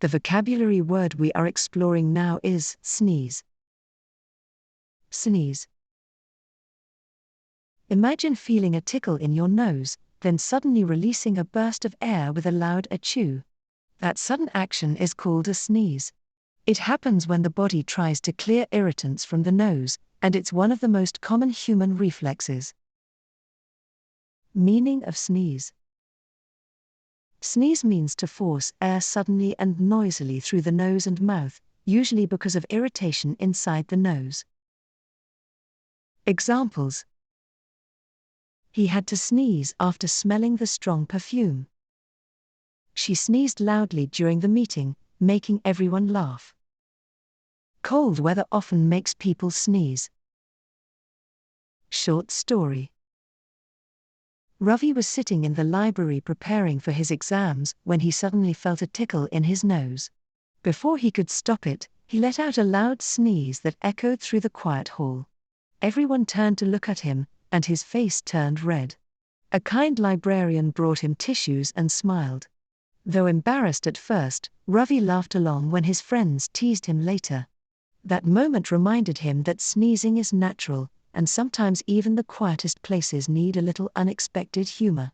The vocabulary word we are exploring now is sneeze. Sneeze. Imagine feeling a tickle in your nose, then suddenly releasing a burst of air with a loud achoo. That sudden action is called a sneeze. It happens when the body tries to clear irritants from the nose, and it's one of the most common human reflexes. Meaning of sneeze. Sneeze means to force air suddenly and noisily through the nose and mouth, usually because of irritation inside the nose. Examples: he had to sneeze after smelling the strong perfume. She sneezed loudly during the meeting, making everyone laugh. Cold weather often makes people sneeze. Short story. Ravi was sitting in the library preparing for his exams when he suddenly felt a tickle in his nose. Before he could stop it, he let out a loud sneeze that echoed through the quiet hall. Everyone turned to look at him, and his face turned red. A kind librarian brought him tissues and smiled. Though embarrassed at first, Ravi laughed along when his friends teased him later. That moment reminded him that sneezing is natural, and sometimes even the quietest places need a little unexpected humor.